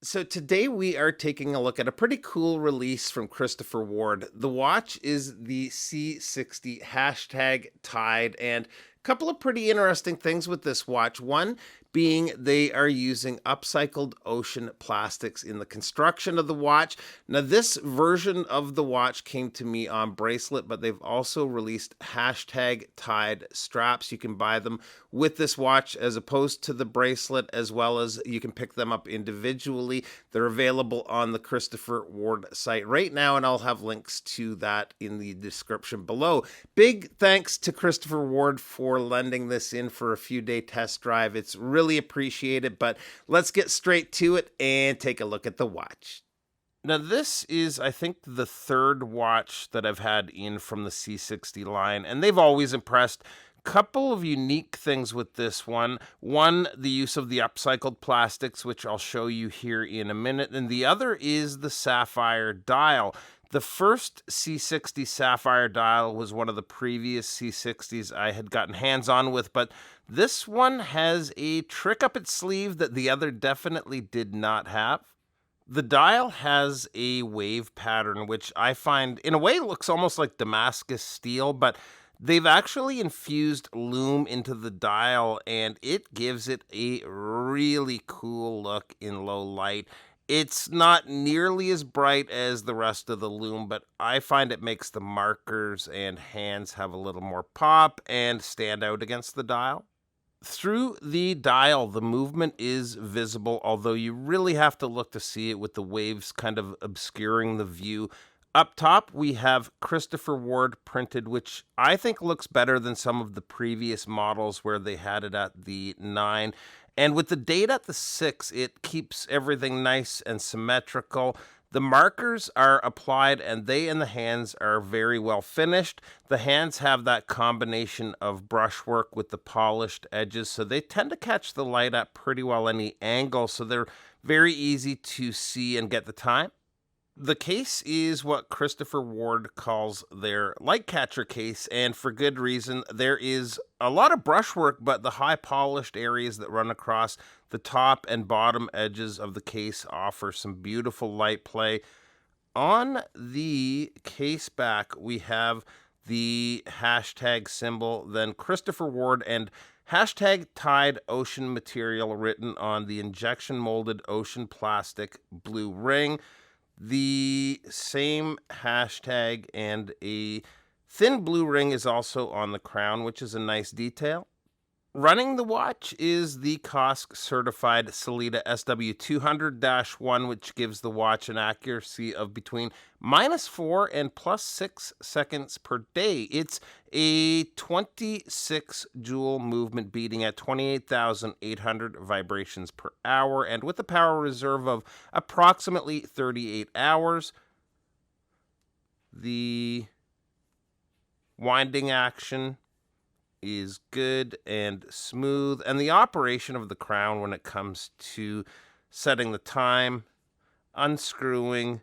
So today we are taking a look at a pretty cool release from Christopher Ward. The watch is the C60 hashtag Tide, and a couple of pretty interesting things with this watch. One being they are using upcycled ocean plastics in the construction of the watch. Now, this version of the watch came to me on bracelet, but they've also released hashtag Tide straps. You can buy them with this watch as opposed to the bracelet, as well as you can pick them up individually. They're available on the Christopher Ward site right now, and I'll have links to that in the description below. Big thanks to Christopher Ward for lending this in for a few-day test drive. It's really appreciated, but let's get straight to it and take a look at the watch. Now, this is, I think, the third watch that I've had in from the C60 line, and they've always impressed. Couple of unique things with this one. One, the use of the upcycled plastics, which I'll show you here in a minute, and the other is the sapphire dial. The first C60 sapphire dial was one of the previous C60s I had gotten hands-on with, but this one has a trick up its sleeve that the other definitely did not have. The dial has a wave pattern, which I find, in a way, looks almost like Damascus steel, but they've actually infused loom into the dial, and it gives it a really cool look in low light. It's not nearly as bright as the rest of the loom, but I find it makes the markers and hands have a little more pop and stand out against the dial. Through the dial, the movement is visible, although you really have to look to see it with the waves kind of obscuring the view. Up top, we have Christopher Ward printed, which I think looks better than some of the previous models where they had it at the 9. And with the date at the 6, it keeps everything nice and symmetrical. The markers are applied, and they and the hands are very well finished. The hands have that combination of brushwork with the polished edges, so they tend to catch the light at pretty well any angle, so they're very easy to see and get the time. The case is what Christopher Ward calls their light catcher case, and for good reason. There is a lot of brushwork, but the high polished areas that run across the top and bottom edges of the case offer some beautiful light play. On the case back, we have the hashtag symbol, then Christopher Ward and hashtag Tide Ocean material written on the injection molded ocean plastic blue ring. The same hashtag and a thin blue ring is also on the crown, which is a nice detail. Running the watch is the Kosk certified Sellita SW200-1, which gives the watch an accuracy of between -4 and +6 seconds per day. It's a 26 joule movement beating at 28,800 vibrations per hour, and with a power reserve of approximately 38 hours. The winding action is good and smooth, and the operation of the crown when it comes to setting the time, unscrewing,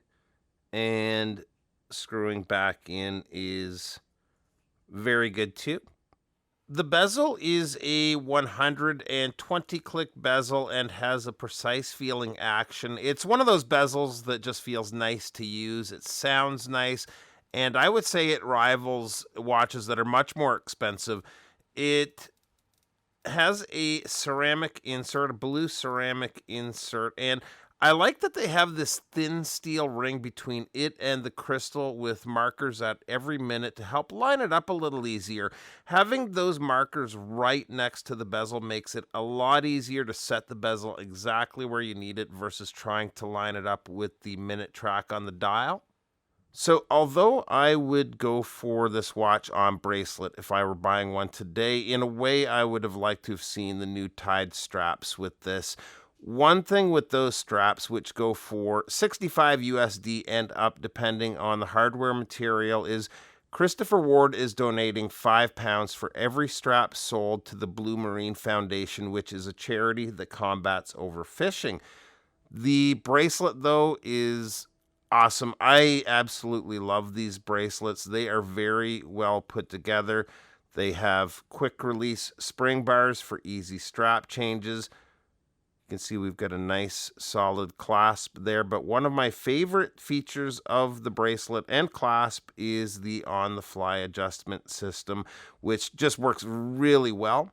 and screwing back in is very good too. The bezel is a 120 click bezel and has a precise feeling action. It's one of those bezels that just feels nice to use. It sounds nice, and I would say it rivals watches that are much more expensive. It has a ceramic insert, a blue ceramic insert, and I like that they have this thin steel ring between it and the crystal with markers at every minute to help line it up a little easier. Having those markers right next to the bezel makes it a lot easier to set the bezel exactly where you need it versus trying to line it up with the minute track on the dial. So although I would go for this watch on bracelet if I were buying one today, in a way I would have liked to have seen the new Tide straps with this. One thing with those straps, which go for 65 USD and up depending on the hardware material, is Christopher Ward is donating £5 for every strap sold to the Blue Marine Foundation, which is a charity that combats overfishing. The bracelet, though, is awesome. I absolutely love these bracelets. They are very well put together. They have quick release spring bars for easy strap changes. can see we've got a nice solid clasp there, but one of my favorite features of the bracelet and clasp is the on-the-fly adjustment system, which just works really well.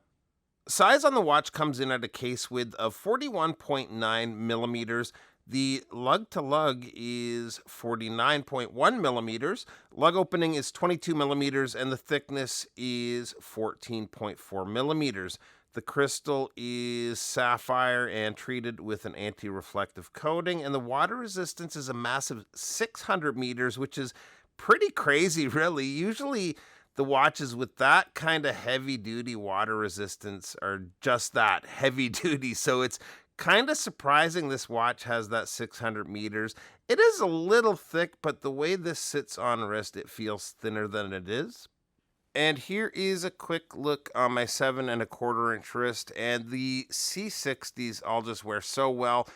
Size on the watch comes in at a case width of 41.9 millimeters. The lug to lug is 49.1 millimeters. Lug opening is 22 millimeters, and the thickness is 14.4 millimeters. The crystal is sapphire and treated with an anti-reflective coating, and the water resistance is a massive 600 meters, which is pretty crazy, really. Usually, the watches with that kind of heavy-duty water resistance are just that, heavy-duty. So it's kind of surprising this watch has that 600 meters. It is a little thick, but the way this sits on wrist, it feels thinner than it is. And here is a quick look on my 7¼ inch wrist, and the C60s I'll just wear so well.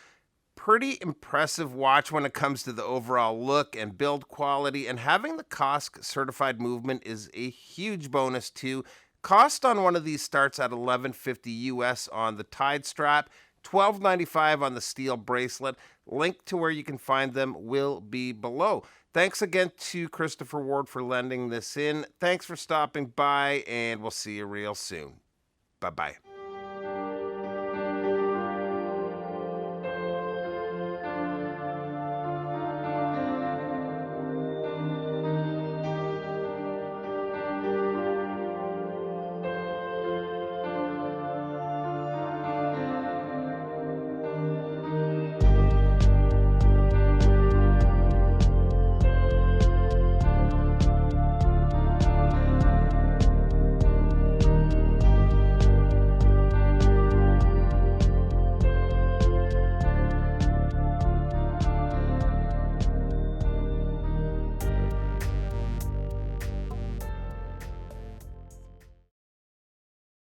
Pretty impressive watch when it comes to the overall look and build quality, and having the COSC certified movement is a huge bonus too. Cost on one of these starts at $11.50 US on the Tide strap, $12.95 on the steel bracelet. Link to where you can find them will be below. Thanks again to Christopher Ward for lending this in. Thanks for stopping by, and we'll see you real soon. Bye-bye.